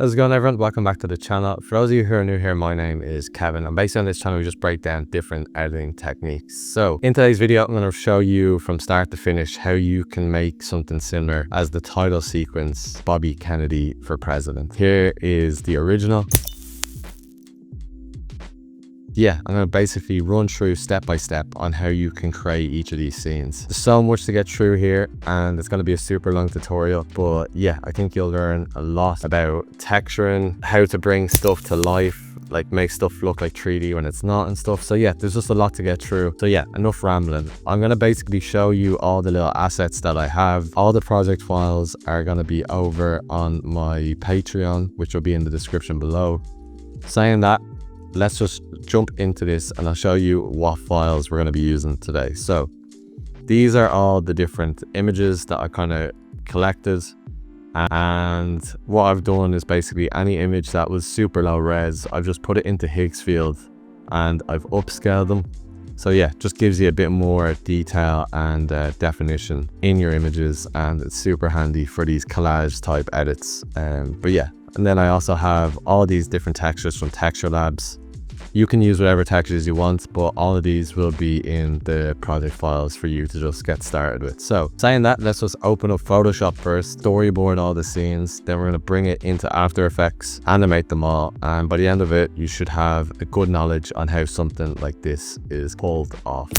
How's it going, everyone? Welcome back to the channel. For those of you who are new here, my name is Kevin, and basically on this channel we just break down different editing techniques. So in today's video I'm going to show you from start to finish how you can make something similar as the title sequence, Bobby Kennedy for President. Here is the original. Yeah, I'm going to basically run through step by step on how you can create each of these scenes. There's so much to get through here and it's going to be a super long tutorial, but yeah, I think you'll learn a lot about texturing, how to bring stuff to life, like make stuff look like 3D when it's not and stuff. So yeah, there's just a lot to get through. So yeah, enough rambling. I'm going to basically show you all the little assets that I have. All the project files are going to be over on my Patreon, which will be in the description below. Saying that, let's just jump into this and I'll show you what files we're going to be using today. So these are all the different images that I kind of collected, and what I've done is basically any image that was super low res, I've just put it into Higgsfield and I've upscaled them. So yeah, just gives you a bit more detail and definition in your images, and it's super handy for these collage type edits. But yeah, and then I also have all these different textures from Texture Labs. You can use whatever textures you want, but all of these will be in the project files for you to just get started with. So saying that, let's just open up Photoshop first, storyboard all the scenes, then we're going to bring it into After Effects, animate them all, and by the end of it you should have a good knowledge on how something like this is pulled off.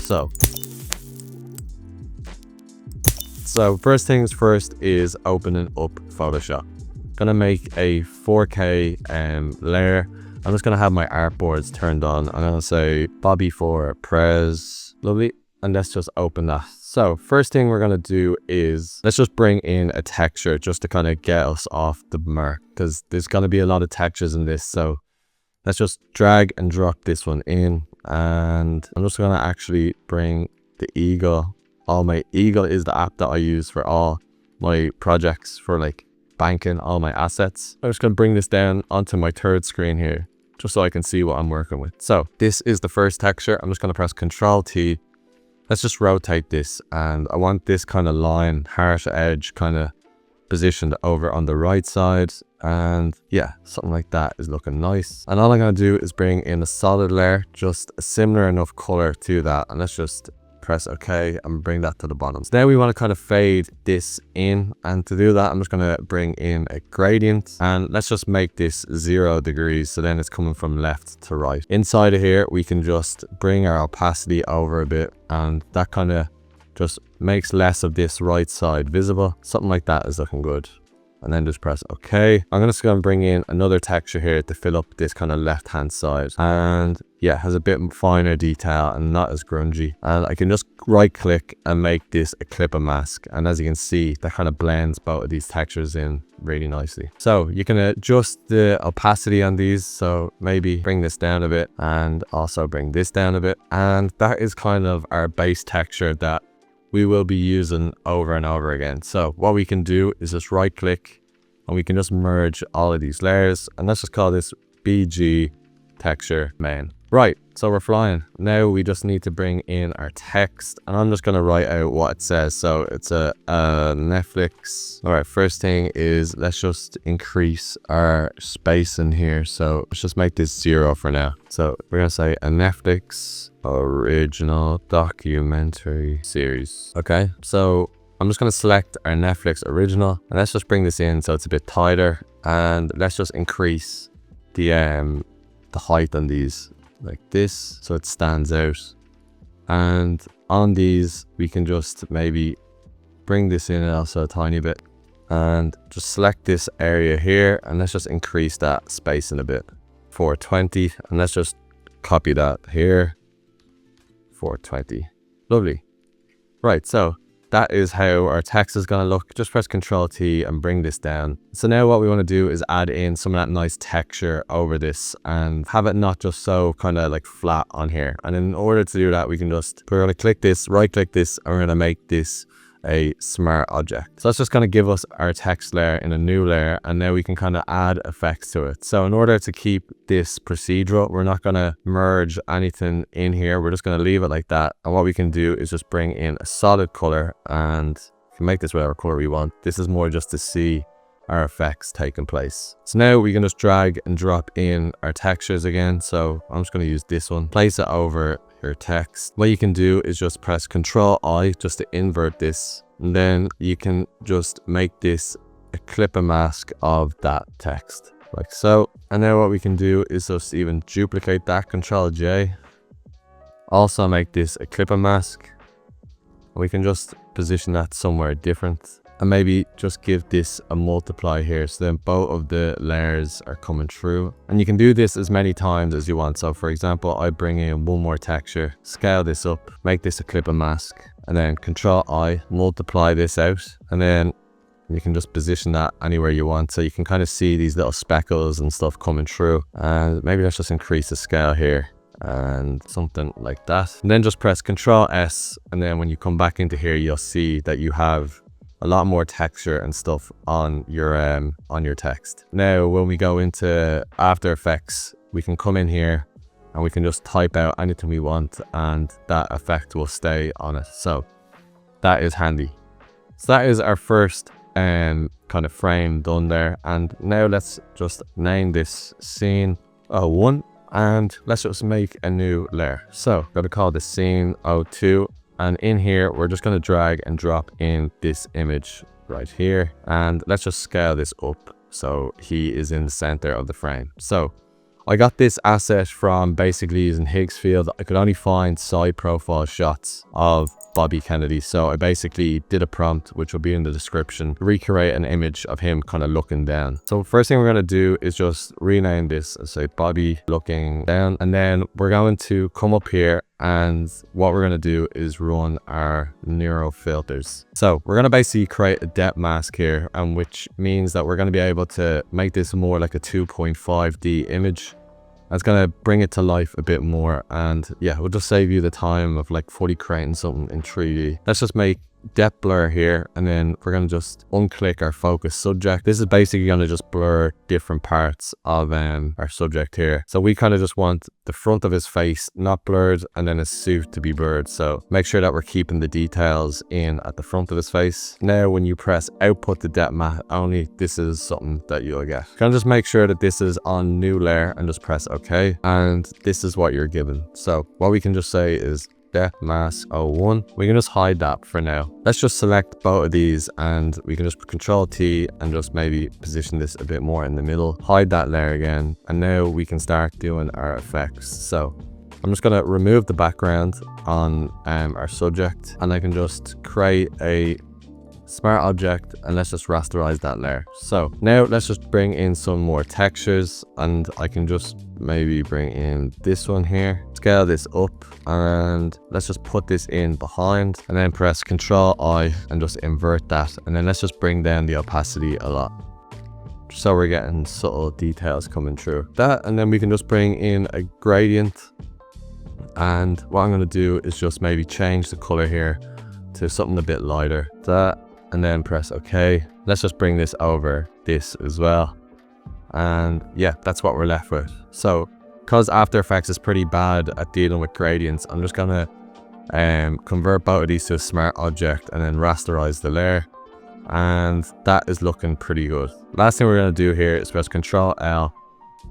So first things first is opening up Photoshop. Gonna make a 4K layer. I'm just gonna have my artboards turned on. I'm gonna say Bobby for Prez, lovely, and let's just open that. So first thing we're gonna do is let's just bring in a texture just to kind of get us off the mark, because there's gonna be a lot of textures in this. So let's just drag and drop this one in, and I'm just gonna actually bring the Eagle. Eagle is the app that I use for all my projects for like banking all my assets. I'm just going to bring this down onto my third screen here just so I can see what I'm working with. So this is the first texture. I'm just going to press Ctrl T. Let's just rotate this, and I want this kind of line, harsh edge kind of positioned over on the right side, and yeah, something like that is looking nice. And all I'm going to do is bring in a solid layer, just a similar enough color to that, and let's just press OK and bring that to the bottom. So now we want to kind of fade this in, and to do that I'm just going to bring in a gradient, and let's just make this 0 degrees, so then it's coming from left to right. Inside of here we can just bring our opacity over a bit, and that kind of just makes less of this right side visible. Something like that is looking good. And then just press OK. I'm just going to bring in another texture here to fill up this kind of left hand side, and yeah, has a bit finer detail and not as grungy. And I can just right click and make this a clipper mask, and as you can see that kind of blends both of these textures in really nicely. So you can adjust the opacity on these, so maybe bring this down a bit and also bring this down a bit, and that is kind of our base texture that we will be using over and over again. So what we can do is just right click and we can just merge all of these layers, and let's just call this BG texture main. Right, so we're flying. Now we just need to bring in our text, and I'm just going to write out what it says. So it's a Netflix. All right, first thing is let's just increase our space in here. So let's just make this 0 for now. So we're going to say a Netflix original documentary series. Okay, so I'm just going to select our Netflix original, and let's just bring this in so it's a bit tighter, and let's just increase the height on these like this so it stands out. And on these we can just maybe bring this in also a tiny bit, and just select this area here, and let's just increase that spacing a bit, 420, and let's just copy that here, 420. Lovely. Right, so that is how our text is going to look. Just press Ctrl T and bring this down. So now what we want to do is add in some of that nice texture over this and have it not just so kind of like flat on here. And in order to do that, we're going to click this, right click this, and we're going to make this a smart object. So that's just going to give us our text layer in a new layer, and now we can kind of add effects to it. So in order to keep this procedural, we're not going to merge anything in here. We're just going to leave it like that. And what we can do is just bring in a solid color, and we can make this whatever color we want. This is more just to see our effects taking place. So now we can just drag and drop in our textures again. So I'm just going to use this one, place it over your text. What you can do is just press Ctrl I just to invert this, and then you can just make this a clipper mask of that text like so. And now what we can do is just even duplicate that, Ctrl J, also make this a clipper mask. We can just position that somewhere different and maybe just give this a multiply here, so then both of the layers are coming through. And you can do this as many times as you want. So for example, I bring in one more texture, scale this up, make this a clipper mask, and then Ctrl I, multiply this out, and then you can just position that anywhere you want. So you can kind of see these little speckles and stuff coming through. And maybe let's just increase the scale here and something like that. And then just press Ctrl S, and then when you come back into here, you'll see that you have a lot more texture and stuff on your text. Now when we go into After Effects, we can come in here and we can just type out anything we want, and that effect will stay on it. So that is handy. So that is our first kind of frame done there. And now let's just name this scene 01, and let's just make a new layer. So I'm going to call this scene 02, and in here we're just going to drag and drop in this image right here, and let's just scale this up so he is in the center of the frame. So I got this asset from basically using Higgs field. I could only find side profile shots of Bobby Kennedy, so I basically did a prompt, which will be in the description, recreate an image of him kind of looking down. So first thing we're going to do is just rename this and say Bobby looking down, and then we're going to come up here, and what we're going to do is run our neuro filters. So we're going to basically create a depth mask here, and which means that we're going to be able to make this more like a 2.5D image. That's going to bring it to life a bit more, and yeah, we'll just save you the time of like fully creating something in 3D. Let's just make depth blur here, and then we're going to just unclick our focus subject. This is basically going to just blur different parts of our subject here. So we kind of just want the front of his face not blurred, and then his suit to be blurred. So make sure that we're keeping the details in at the front of his face. Now when you press output the depth matte only, this is something that you'll get. Kind of just make sure that this is on new layer and just press OK, and this is what you're given. So what we can just say is depth mask 01. We can just hide that for now. Let's just select both of these, and we can just Ctrl T and just maybe position this a bit more in the middle, hide that layer again, and now we can start doing our effects. So I'm just going to remove the background on our subject, and I can just create a smart object, and let's just rasterize that layer. So now let's just bring in some more textures, and I can just maybe bring in this one here, scale this up, and let's just put this in behind, and then press Ctrl I and just invert that, and then let's just bring down the opacity a lot so we're getting subtle details coming through that. And then we can just bring in a gradient, and what I'm going to do is just maybe change the color here to something a bit lighter, that, and then press OK. Let's just bring this over this as well, and yeah, that's what we're left with. So because After Effects is pretty bad at dealing with gradients, I'm just gonna convert both of these to a smart object and then rasterize the layer, and that is looking pretty good. Last thing we're gonna do here is press Ctrl L.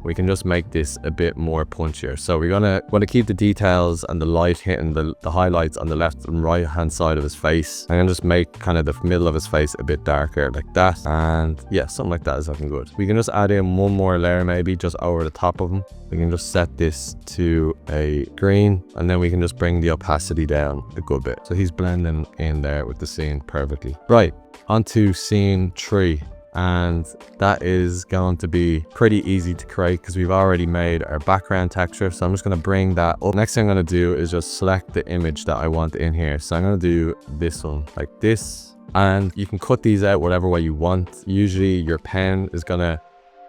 We can just make this a bit more punchier. So we're gonna want to keep the details and the light hitting the highlights on the left and right hand side of his face. I'm gonna just make kind of the middle of his face a bit darker like that, and yeah, something like that is looking good. We can just add in one more layer, maybe just over the top of him. We can just set this to a green, and then we can just bring the opacity down a good bit, so he's blending in there with the scene perfectly. Right, onto scene 3. And that is going to be pretty easy to create because we've already made our background texture. So I'm just going to bring that up. Next thing I'm going to do is just select the image that I want in here. So I'm going to do this one like this, and you can cut these out whatever way you want. Usually your pen is going to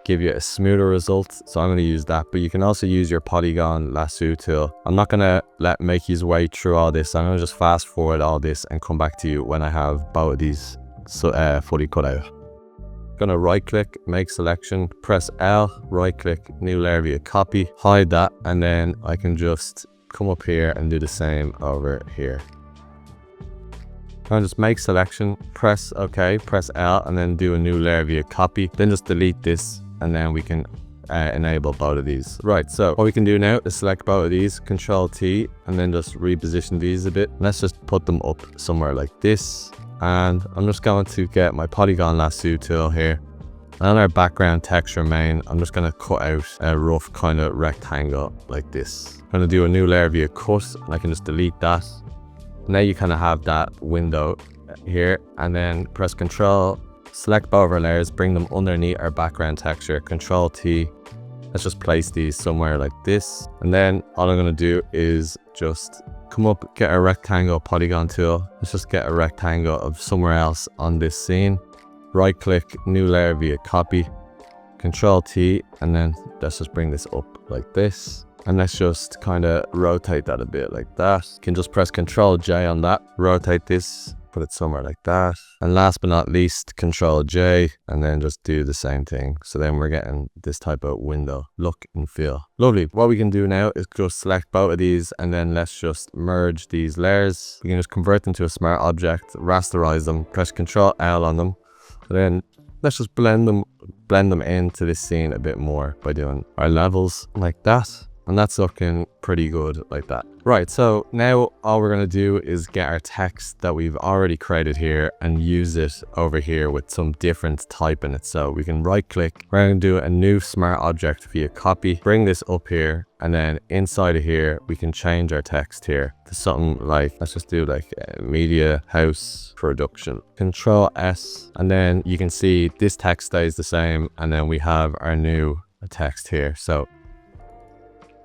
give you a smoother result, so I'm going to use that, but you can also use your polygon lasso tool. I'm not going to make his way through all this. I'm going to just fast forward all this and come back to you when I have both of these fully cut out. Gonna right click, make selection, press L, right click, new layer via copy, hide that, and then I can just come up here and do the same over here. I'll just make selection, press OK, press L, and then do a new layer via copy. Then just delete this, and then we can enable both of these. Right, so what we can do now is select both of these, Control T, and then just reposition these a bit. Let's just put them up somewhere like this. And I'm just going to get my polygon lasso tool here. And on our background texture main, I'm just going to cut out a rough kind of rectangle like this. I'm going to do a new layer via cut, and I can just delete that. Now you kind of have that window here, and then press Control, select both of our layers, bring them underneath our background texture, Control T. Let's just place these somewhere like this. And then all I'm going to do is just come up, get a rectangle polygon tool. Let's just get a rectangle of somewhere else on this scene. Right click, new layer via copy, Control T, and then let's just bring this up like this. And let's just kind of rotate that a bit like that. You can just press Control J on that, rotate this, put it somewhere like that. And last but not least, Control J, and then just do the same thing. So then we're getting this type of window look and feel. Lovely. What we can do now is just select both of these, and then let's just merge these layers. We can just convert them to a smart object, rasterize them, press Control L on them. And then let's just blend them into this scene a bit more by doing our levels like that. And that's looking pretty good like that. Right, so now all we're going to do is get our text that we've already created here and use it over here with some different type in it. So we can right click, we're going to do a new smart object via copy, bring this up here, and then inside of here, we can change our text here to something like, let's just do like media house production. Control S, and then you can see this text stays the same, and then we have our new text here. So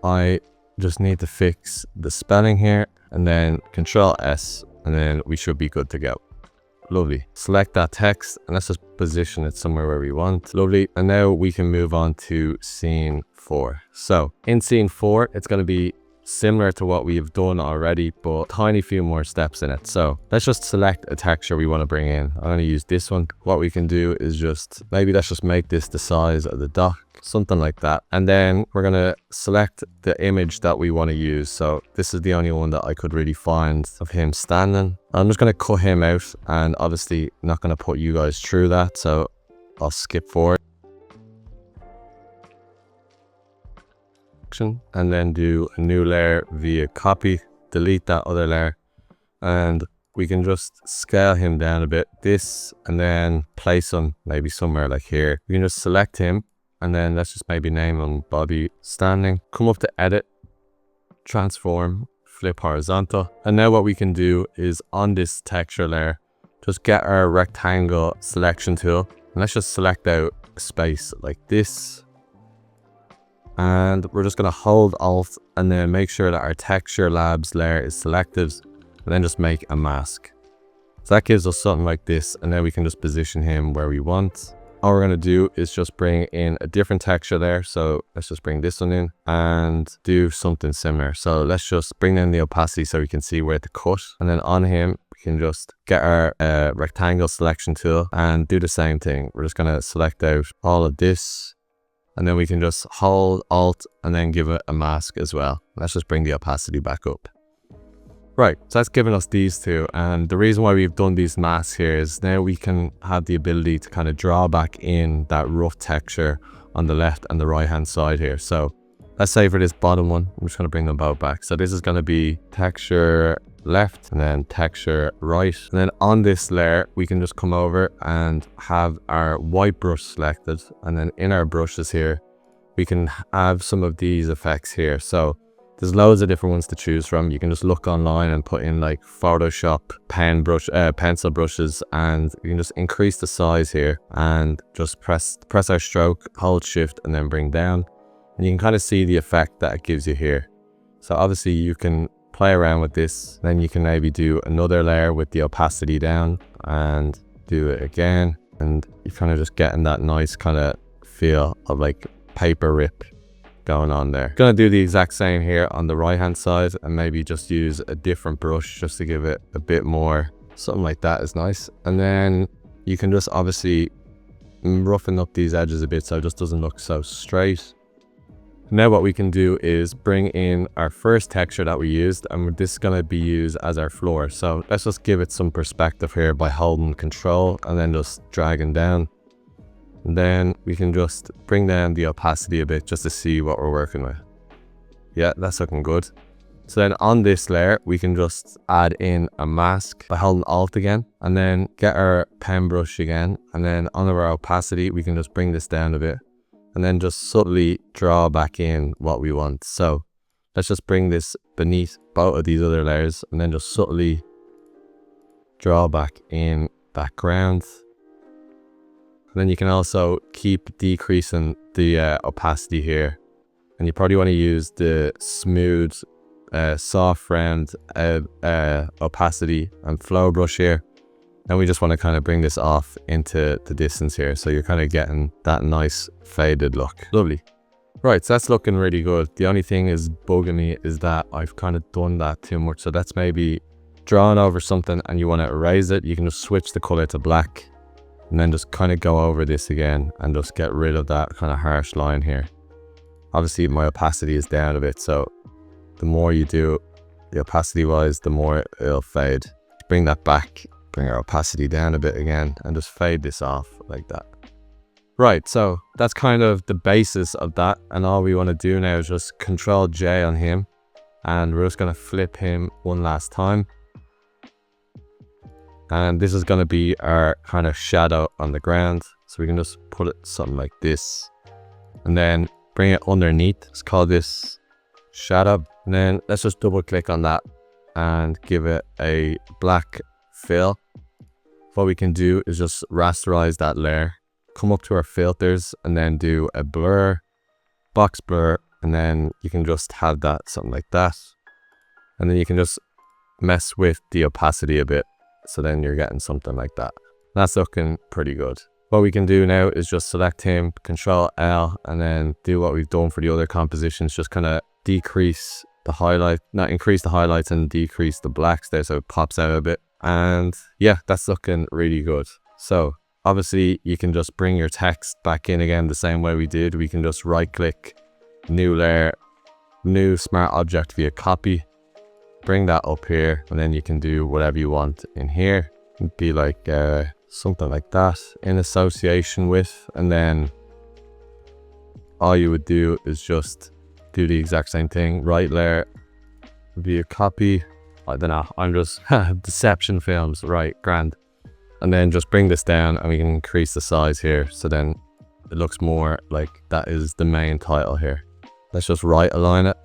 I just need to fix the spelling here, and then Control S, and then we should be good to go. Lovely. Select that text, and let's just position it somewhere where we want. Lovely. And now we can move on to scene 4. So in scene 4, it's going to be similar to what we've done already, but tiny few more steps in it. So let's just select a texture we want to bring in. I'm going to use this one. What we can do is just, maybe let's just make this the size of the dock, something like that. And then we're going to select the image that we want to use. So this is the only one that I could really find of him standing. I'm just going to cut him out, and obviously not going to put you guys through that. So I'll skip forward. And then do a new layer via copy, delete that other layer, and we can just scale him down a bit, this, and then place him maybe somewhere like here. We can just select him, and then let's just maybe name him Bobby Standing. Come up to edit, transform, flip horizontal, and now what we can do is on this texture layer, just get our rectangle selection tool, and let's just select out a space like this. And we're just going to hold Alt and then make sure that our texture labs layer is selected, and then just make a mask. So that gives us something like this, and then we can just position him where we want. All we're going to do is just bring in a different texture there. So let's just bring this one in and do something similar. So let's just bring in the opacity so we can see where to cut, and then on him we can just get our rectangle selection tool and do the same thing. We're just going to select out all of this, and then we can just hold Alt and then give it a mask as well. Let's just bring the opacity back up. Right, so that's given us these two. And the reason why we've done these masks here is now we can have the ability to kind of draw back in that rough texture on the left and the right hand side here. So let's say for this bottom one, I'm just going to bring them both back. So this is going to be texture left and then texture right. And then on this layer, we can just come over and have our white brush selected. And then in our brushes here, we can have some of these effects here. So there's loads of different ones to choose from. You can just look online and put in like Photoshop pencil brushes, and you can just increase the size here and just press our stroke, hold shift, and then bring down. And you can kind of see the effect that it gives you here. So obviously you can play around with this. Then you can maybe do another layer with the opacity down and do it again. And you're kind of just getting that nice kind of feel of like paper rip going on there. Gonna do the exact same here on the right hand side, and maybe just use a different brush just to give it a bit more, something like that is nice. And then you can just obviously roughen up these edges a bit so it just doesn't look so straight. Now what we can do is bring in our first texture that we used, and this is going to be used as our floor. So let's just give it some perspective here by holding control and then just dragging down. And then we can just bring down the opacity a bit just to see what we're working with. Yeah, that's looking good. So then on this layer, we can just add in a mask by holding Alt again, and then get our pen brush again. And then on our opacity, we can just bring this down a bit and then just subtly draw back in what we want. So let's just bring this beneath both of these other layers and then just subtly draw back in background. And then you can also keep decreasing the opacity here. And you probably want to use the smooth, soft round opacity and flow brush here. And we just want to kind of bring this off into the distance here. So you're kind of getting that nice faded look. Lovely. Right, so that's looking really good. The only thing is bugging me is that I've kind of done that too much. So that's maybe drawing over something and you want to erase it. You can just switch the color to black and then just kind of go over this again and just get rid of that kind of harsh line here. Obviously my opacity is down a bit, so the more you do the opacity wise, the more it'll fade. Bring that back, bring our opacity down a bit again and just fade this off like that. Right, so that's kind of the basis of that, and all we want to do now is just Control J on him, and we're just going to flip him one last time. And this is going to be our kind of shadow on the ground, so we can just put it something like this and then bring it underneath. Let's call this shadow, and then let's just double click on that and give it a black fill. What we can do is just rasterize that layer, come up to our filters and then do a blur, box blur, and then you can just have that something like that. And then you can just mess with the opacity a bit. So then you're getting something like that. That's looking pretty good. What we can do now is just select him, Control L, and then do what we've done for the other compositions. Just kind of decrease the highlight, not increase the highlights and decrease the blacks there so it pops out a bit. And yeah, that's looking really good. So obviously you can just bring your text back in again the same way we did. We can just right click, new layer, new smart object via copy, bring that up here, and then you can do whatever you want in here. It'd be like something like that in association with, and then all you would do is just do the exact same thing. Right layer via copy. I don't know, I'm just deception films, right, grand. And then just bring this down and we can increase the size here, so then it looks more like that is the main title here. Let's just right align it,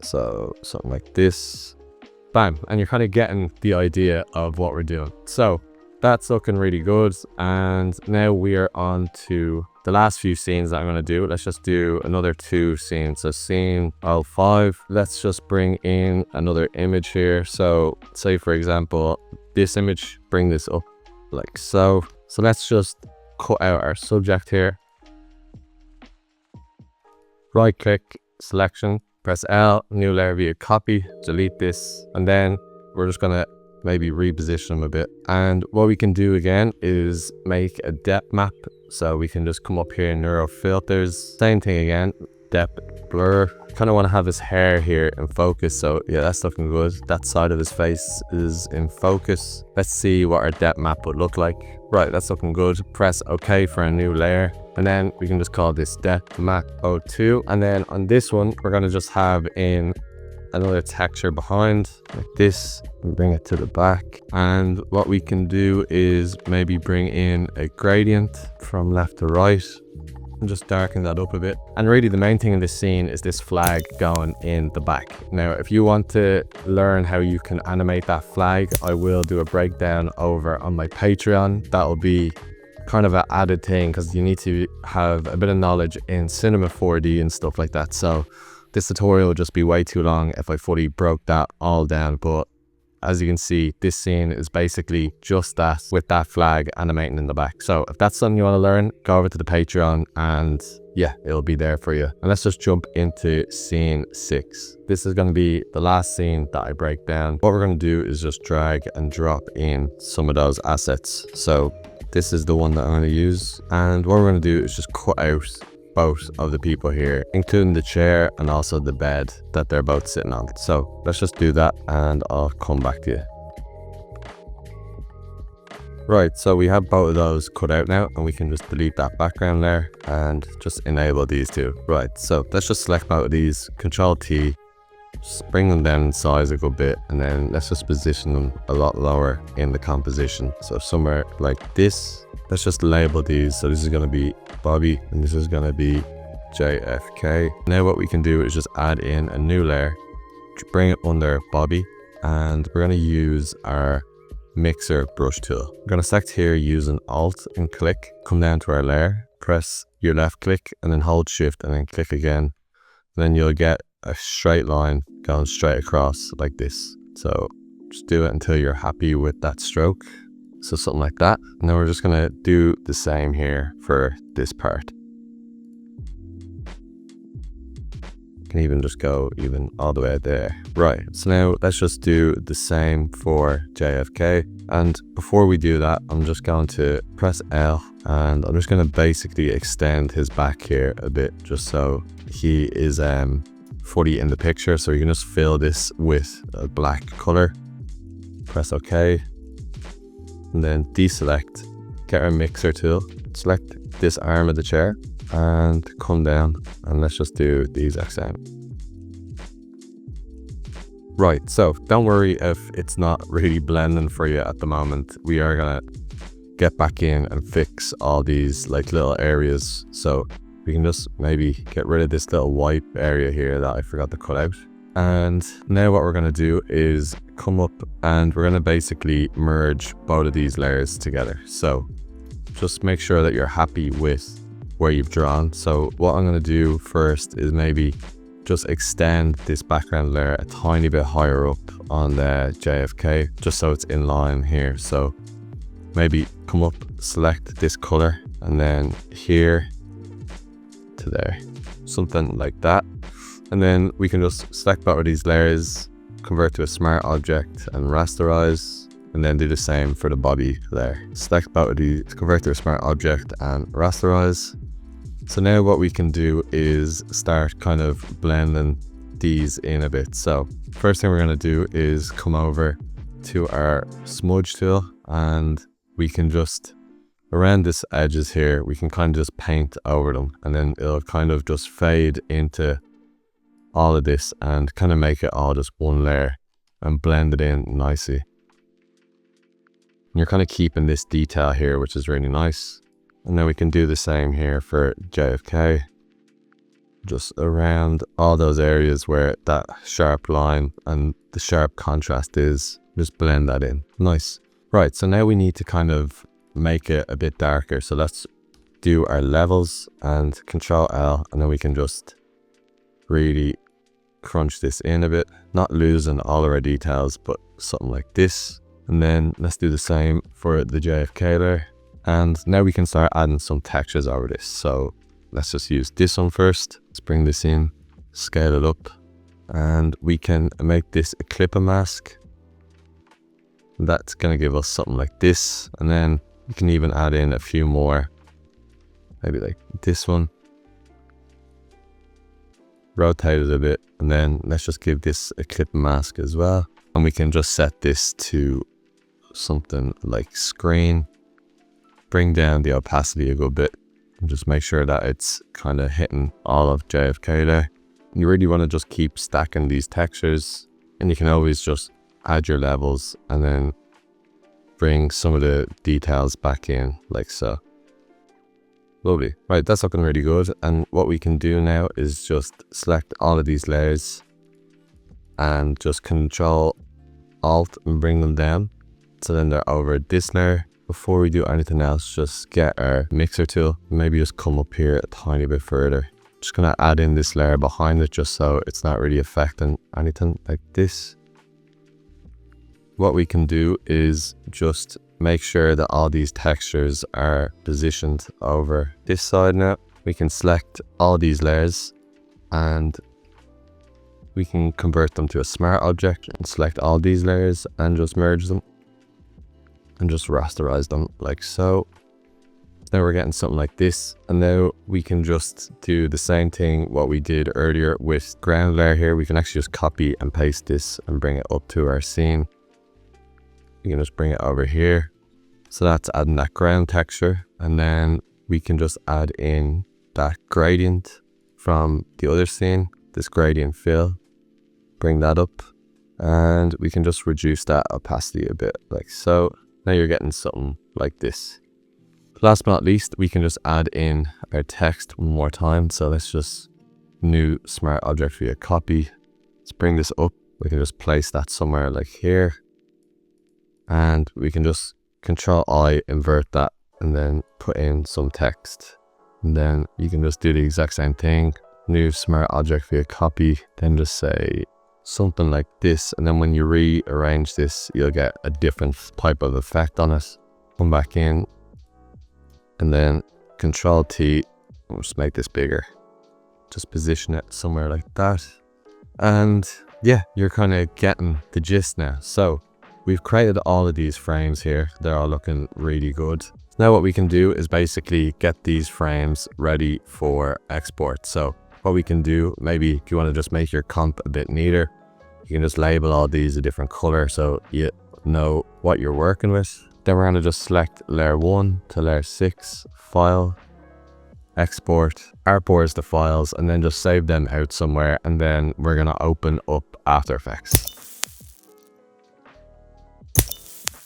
so something like this. Bam, and you're kind of getting the idea of what we're doing. So that's looking really good, and now we are on to the last few scenes that I'm going to do. Let's just do another 2 scenes. So scene 05, let's just bring in another image here. So say for example this image, bring this up like so. So let's just cut out our subject here, right click, selection, press L, new layer via copy, delete this, and then we're just gonna maybe reposition them a bit. And what we can do again is make a depth map. So we can just come up here in neural filters, same thing again, depth blur. Kind of want to have his hair here in focus, so yeah, that's looking good. That side of his face is in focus. Let's see what our depth map would look like. Right, that's looking good. Press OK for a new layer, and then we can just call this depth map 02. And then on this one, we're going to just have in another texture behind like this and bring it to the back. And what we can do is maybe bring in a gradient from left to right and just darken that up a bit. And really the main thing in this scene is this flag going in the back. Now if you want to learn how you can animate that flag, I will do a breakdown over on my Patreon. That'll be kind of an added thing because you need to have a bit of knowledge in Cinema 4D and stuff like that. So this tutorial would just be way too long if I fully broke that all down, but as you can see, this scene is basically just that, with that flag animating in the back. So if that's something you want to learn, go over to the Patreon and yeah, it'll be there for you. And let's just jump into scene 6. This is going to be the last scene that I break down. What we're going to do is just drag and drop in some of those assets. So this is the one that I'm going to use. And what we're going to do is just cut out both of the people here, including the chair and also the bed that they're both sitting on. So let's just do that and I'll come back to you. Right, so we have both of those cut out now, and we can just delete that background layer and just enable these two. Right, so let's just select both of these, Control T, just bring them down in size a good bit, and then let's just position them a lot lower in the composition. So somewhere like this. Let's just label these. So this is going to be Bobby and this is going to be JFK. Now what we can do is just add in a new layer, bring it under Bobby, and we're going to use our mixer brush tool. I'm going to select here using Alt and click, come down to our layer, press your left click and then hold Shift and then click again. Then you'll get a straight line going straight across like this. So just do it until you're happy with that stroke. So something like that. Now we're just going to do the same here for this part. Can even just go even all the way out there. Right, so now let's just do the same for JFK. And before we do that, I'm just going to press L and I'm just going to basically extend his back here a bit, just so he is fully in the picture. So you can just fill this with a black color. Press OK. And then deselect, get our mixer tool, select this arm of the chair and come down and let's just do the exact same. Right, so don't worry if it's not really blending for you at the moment. We are gonna get back in and fix all these like little areas. So we can just maybe get rid of this little white area here that I forgot to cut out. And now what we're going to do is come up and we're going to basically merge both of these layers together. So just make sure that you're happy with where you've drawn. So what I'm going to do first is maybe just extend this background layer a tiny bit higher up on the JFK, just so it's in line here. So maybe come up, select this color and then here to there, something like that. And then we can just select both of these layers, convert to a smart object and rasterize, and then do the same for the body layer. Select both of these, convert to a smart object and rasterize. So now what we can do is start kind of blending these in a bit. So first thing we're going to do is come over to our smudge tool and we can just, around this edges here, we can kind of just paint over them and then it'll kind of just fade into all of this and kind of make it all just one layer and blend it in nicely. And you're kind of keeping this detail here, which is really nice. And then we can do the same here for JFK. Just around all those areas where that sharp line and the sharp contrast is, just blend that in. Nice. Right, so now we need to kind of make it a bit darker. So let's do our levels and Control L, and then we can just really crunch this in a bit, not losing all of our details, but something like this. And then let's do the same for the JFK layer. And now we can start adding some textures over this. So let's just use this one first. Let's bring this in, scale it up, and we can make this a clipper mask. That's going to give us something like this. And then we can even add in a few more, maybe like this one. Rotate it a bit, and then let's just give this a clip mask as well. And we can just set this to something like screen. Bring down the opacity a good bit and just make sure that it's kind of hitting all of JFK there. You really want to just keep stacking these textures, and you can always just add your levels and then bring some of the details back in like so. Lovely. Right, that's looking really good. And what we can do now is just select all of these layers and just Control Alt and bring them down. So then they're over this layer. Before we do anything else, just get our mixer tool. Maybe just come up here a tiny bit further. Just gonna add in this layer behind it just so it's not really affecting anything like this. What we can do is just make sure that all these textures are positioned over this side now. We can select all these layers and we can convert them to a smart object and select all these layers and just merge them and just rasterize them like so. now we're getting something like this. And now we can just do the same thing what we did earlier with ground layer here. We can actually just copy and paste this and bring it up to our scene. You can just bring it over here. So that's adding that ground texture. And then we can just add in that gradient from the other scene, this gradient fill, bring that up, and we can just reduce that opacity a bit like so. Now you're getting something like this. Last but not least, we can just add in our text one more time. So let's just new smart object via copy. Let's bring this up. We can just place that somewhere like here, and we can just Control I, invert that, and then put in some text. And then you can just do the exact same thing. New smart object via copy, then just say something like this. And then when you rearrange this, you'll get a different type of effect on it. Come back in, and then Control T, we'll just make this bigger. Just position it somewhere like that. And yeah, you're kind of getting the gist now. So we've created all of these frames here. They're all looking really good. Now what we can do is basically get these frames ready for export. So what we can do, maybe if you want to just make your comp a bit neater, you can just label all these a different color so you know what you're working with. Then we're going to just select layer 1 to layer 6, file, export, artboard the files, and then just save them out somewhere. And then we're going to open up After Effects.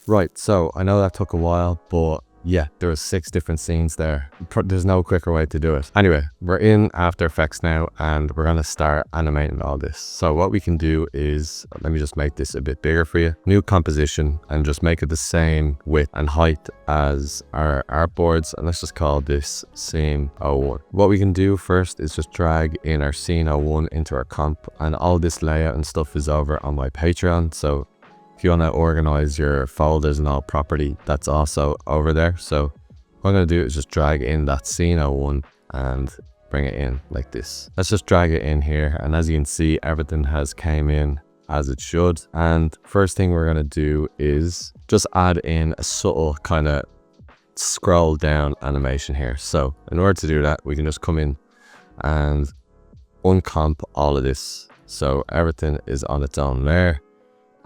Right, so I know that took a while, but yeah, there was 6 different scenes there. There's no quicker way to do it. Anyway, we're in After Effects now, and we're gonna start animating all this. So what we can do is, let me just make this a bit bigger for you. New composition, and just make it the same width and height as our artboards. And let's just call this scene 01. What we can do first is just drag in our scene 01 into our comp, and all this layout and stuff is over on my Patreon. So if you want to organize your folders and all properly, that's also over there. So what I'm going to do is just drag in that scene 01 and bring it in like this. Let's just drag it in here. And as you can see, everything has came in as it should. And first thing we're going to do is just add in a subtle kind of scroll down animation here. So in order to do that, we can just come in and uncomp all of this. So everything is on its own layer.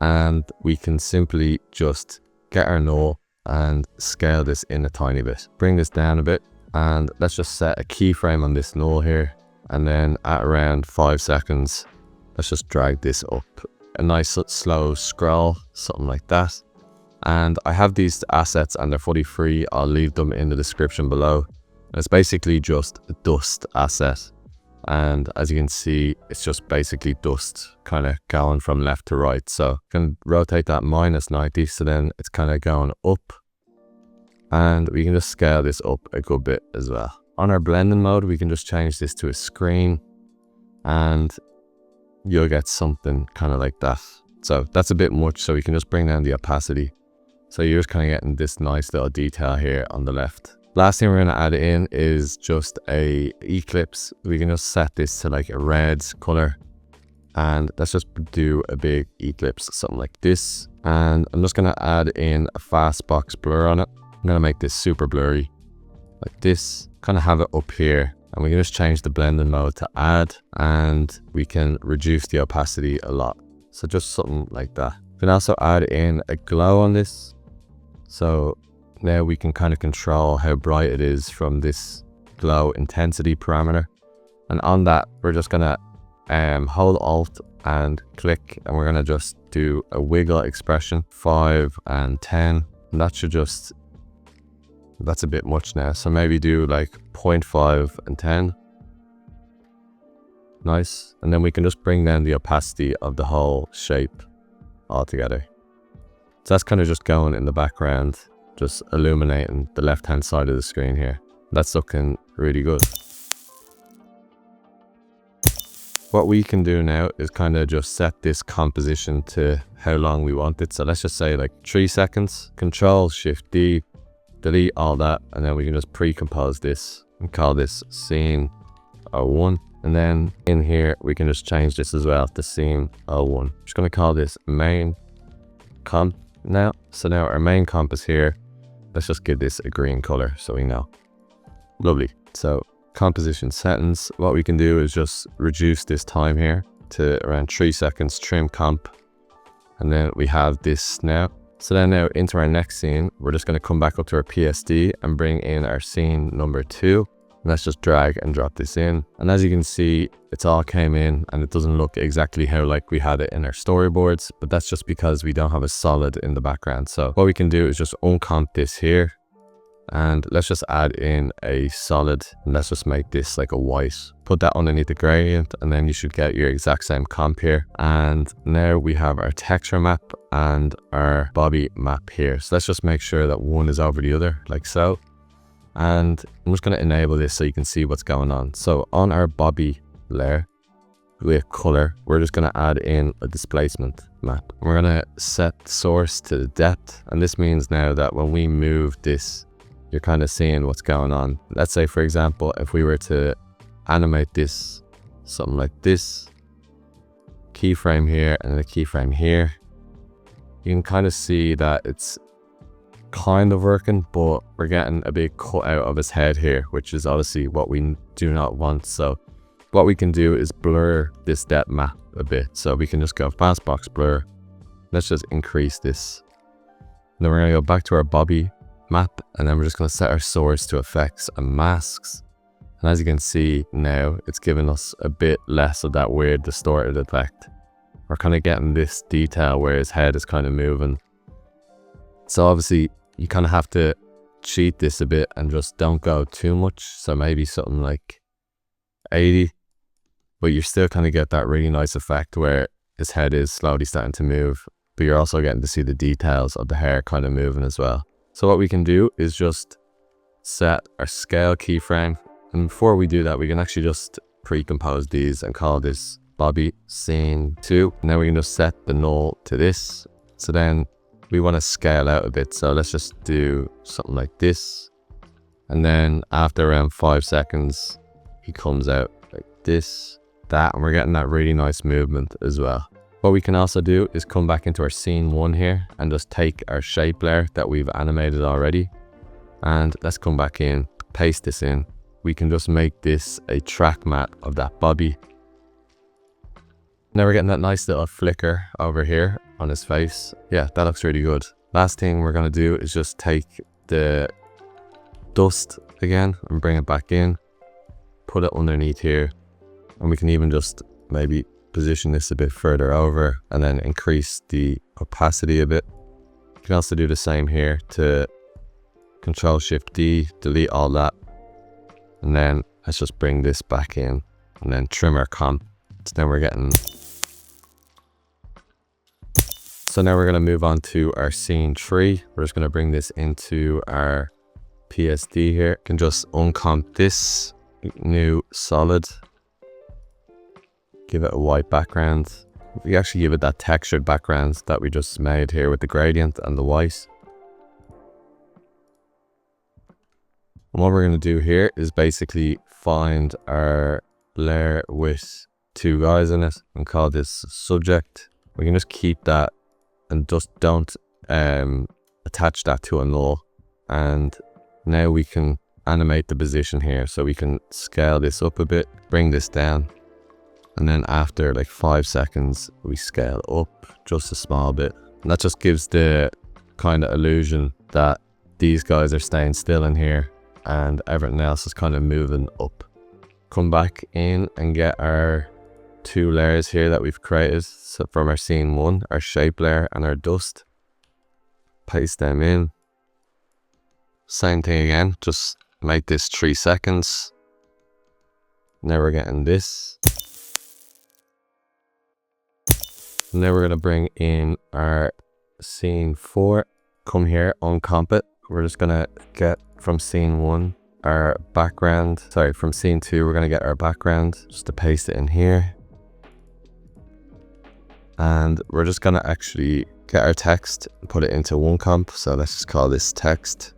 And we can simply just get our null and scale this in a tiny bit. Bring this down a bit, and let's just set a keyframe on this null here. And then at around 5 seconds, let's just drag this up. A nice slow scroll, something like that. And I have these assets and they're fully free. I'll leave them in the description below. And it's basically just a dust asset. And as you can see, it's just basically dust kind of going from left to right. So I can rotate that -90, so then it's kind of going up. And we can just scale this up a good bit as well. On our blending mode, we can just change this to a screen, and you'll get something kind of like that. So that's a bit much, so we can just bring down the opacity. So you're just kind of getting this nice little detail here on the left. Last thing we're going to add in is just a eclipse. We can just set this to like a red color, and let's just do a big eclipse, something like this. And I'm just going to add in a fast box blur on it. I'm going to make this super blurry like this, kind of have it up here, and we can just change the blending mode to add, and we can reduce the opacity a lot. So just something like that. We can also add in a glow on this. So now we can kind of control how bright it is from this glow intensity parameter. And on that, we're just gonna hold Alt and click, and we're gonna just do a wiggle expression, 5 and 10. And that should just, that's a bit much now. So maybe do like 0.5 and 10. Nice. And then we can just bring down the opacity of the whole shape altogether. So that's kind of just going in the background, just illuminating the left hand side of the screen here. That's looking really good. What we can do now is kind of just set this composition to how long we want it. So let's just say like 3 seconds. Control Shift D, delete all that, and then we can just pre-compose this and call this scene 01. And then in here we can just change this as well to scene 01. I'm just going to call this main comp now. So now our main comp is here. Let's just give this a green color so we know. Lovely. So composition settings, what we can do is just reduce this time here to around 3 seconds, trim comp, and then we have this now. So then now into our next scene, we're just going to come back up to our PSD and bring in our scene number 2. Let's just drag and drop this in. And as you can see, it's all came in and it doesn't look exactly how like we had it in our storyboards, but that's just because we don't have a solid in the background. So what we can do is just uncomp this here. And let's just add in a solid, and let's just make this like a white. Put that underneath the gradient, and then you should get your exact same comp here. And now we have our texture map and our body map here. So let's just make sure that one is over the other, like so. And I'm just going to enable this so you can see what's going on. So on our body layer with color, we're just going to add in a displacement map. We're going to set source to the depth, and this means now that when we move this, you're kind of seeing what's going on. Let's say, for example, if we were to animate this, something like this, keyframe here and a keyframe here, you can kind of see that it's kind of working, but we're getting a big cut out of his head here, which is obviously what we do not want. So what we can do is blur this depth map a bit. So we can just go fastbox blur. Let's just increase this. Then we're going to go back to our body map, and then we're just going to set our source to effects and masks. And as you can see now, it's giving us a bit less of that weird distorted effect. We're kind of getting this detail where his head is kind of moving. So obviously you kind of have to cheat this a bit and just don't go too much. So maybe something like 80, but you still kind of get that really nice effect where his head is slowly starting to move, but you're also getting to see the details of the hair kind of moving as well. So what we can do is just set our scale keyframe. And before we do that, we can actually just pre-compose these and call this Bobby Scene 2. Now we can just set the null to this. So then we want to scale out a bit. So let's just do something like this. And then after around 5 seconds, he comes out like this, that, and we're getting that really nice movement as well. What we can also do is come back into our scene 1 here and just take our shape layer that we've animated already. And let's come back in, paste this in. We can just make this a track map of that body. Now we're getting that nice little flicker over here on his face. Yeah, that looks really good. Last thing we're going to do is just take the dust again and bring it back in. Put it underneath here. And we can even just maybe position this a bit further over and then increase the opacity a bit. You can also do the same here to Control-Shift-D, delete all that. And then let's just bring this back in and then trim our comp. So now we're getting... So now we're going to move on to our scene 3. We're just going to bring this into our PSD here. You can just uncomp this, new solid. Give it a white background. We actually give it that textured background that we just made here with the gradient and the white. And what we're going to do here is basically find our layer with 2 guys in it and call this subject. We can just keep that and just don't attach that to a null. And now we can animate the position here. So we can scale this up a bit, bring this down. And then after like 5 seconds, we scale up just a small bit. And that just gives the kind of illusion that these guys are staying still in here and everything else is kind of moving up. Come back in and get our 2 layers here that we've created. So from our scene 1, our shape layer and our dust. Paste them in. Same thing again, just make this 3 seconds. Now we're getting this. Now we're going to bring in our scene 4. Come here, uncomp it. We're just going to get from scene 1 our background. Sorry, from scene 2 we're going to get our background just to paste it in here. And we're just going to actually get our text and put it into one comp. So let's just call this text.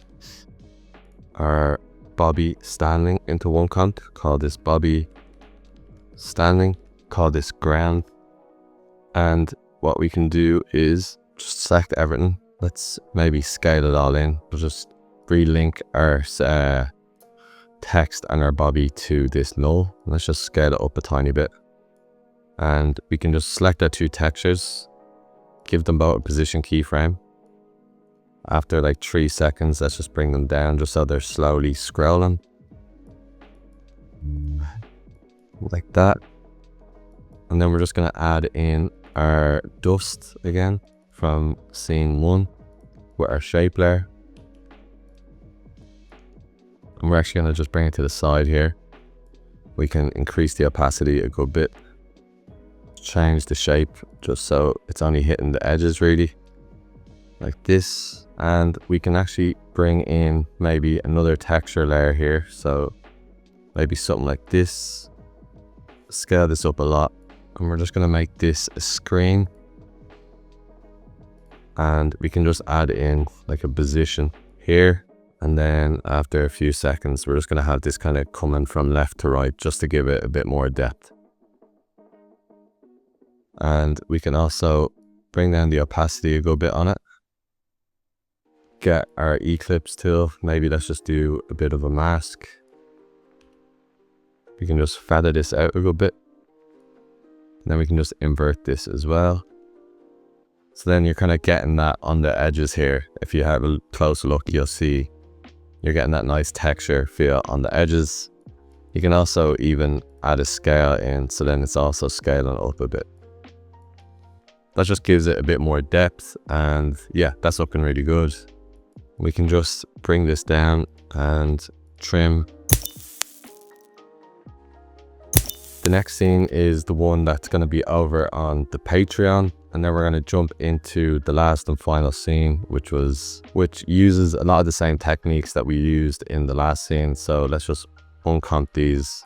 Our Bobby standing into one comp. Call this Bobby standing. Call this ground. And what we can do is just select everything. Let's maybe scale it all in. We'll just relink our text and our body to this null. Let's just scale it up a tiny bit. And we can just select our two textures, give them both a position keyframe. After like 3 seconds, let's just bring them down just so they're slowly scrolling. Like that. And then we're just going to add in our dust again from scene 1 with our shape layer. And we're actually going to just bring it to the side here. We can increase the opacity a good bit. Change the shape just so it's only hitting the edges really. Like this. And we can actually bring in maybe another texture layer here. So maybe something like this. Scale this up a lot. And we're just going to make this a screen. And we can just add in like a position here. And then after a few seconds, we're just going to have this kind of coming from left to right just to give it a bit more depth. And we can also bring down the opacity a good bit on it. Get our eclipse tool. Maybe let's just do a bit of a mask. We can just feather this out a good bit. And then we can just invert this as well. So then you're kind of getting that on the edges here. If you have a close look, you'll see you're getting that nice texture feel on the edges. You can also even add a scale in, so then it's also scaling up a bit. That just gives it a bit more depth, and yeah, that's looking really good. We can just bring this down and trim. The next scene is the one that's going to be over on the Patreon, and then we're going to jump into the last and final scene, which uses a lot of the same techniques that we used in the last scene. So let's just uncomp these,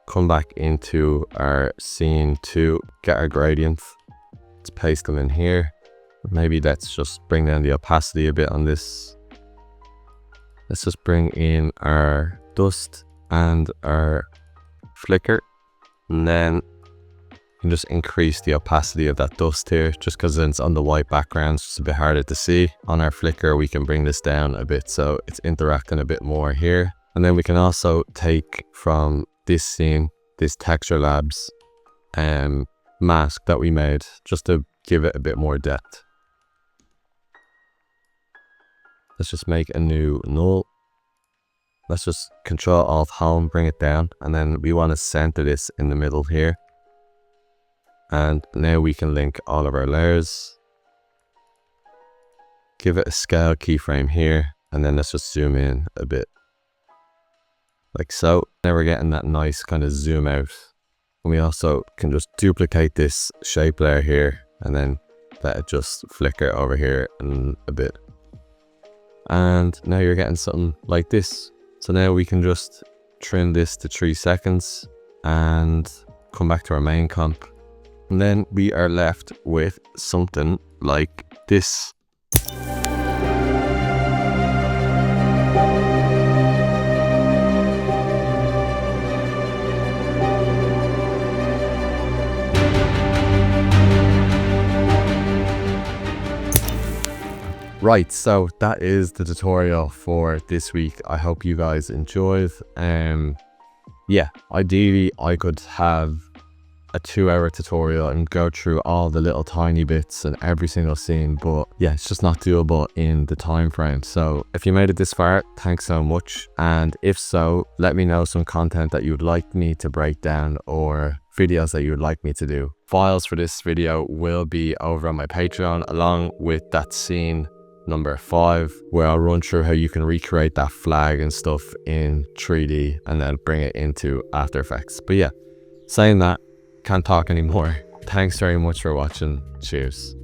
come back into our scene 2, get our gradients. Let's paste them in here. Maybe let's just bring down the opacity a bit on this. Let's just bring in our dust and our flicker. And then you can just increase the opacity of that dust here, just because it's on the white background, it's just a bit harder to see. On our flicker, we can bring this down a bit so it's interacting a bit more here. And then we can also take from this scene, this Texture Labs mask that we made, just to give it a bit more depth. Let's just make a new null. Let's just Control Alt Home, bring it down, and then we want to center this in the middle here. And now we can link all of our layers. Give it a scale keyframe here, and then let's just zoom in a bit. Like so. Now we're getting that nice kind of zoom out. And we also can just duplicate this shape layer here, and then let it just flicker over here and a bit. And now you're getting something like this. So now we can just trim this to 3 seconds and come back to our main comp. And then we are left with something like this. Right, so that is the tutorial for this week. I hope you guys enjoyed. Yeah, ideally I could have a 2-hour tutorial and go through all the little tiny bits and every single scene, but yeah, it's just not doable in the time frame. So if you made it this far, thanks so much. And if so, let me know some content that you would like me to break down or videos that you would like me to do. Files for this video will be over on my Patreon, along with that scene number 5, where I'll run through how you can recreate that flag and stuff in 3D and then bring it into After Effects. But yeah, saying that, can't talk anymore. Thanks very much for watching. Cheers.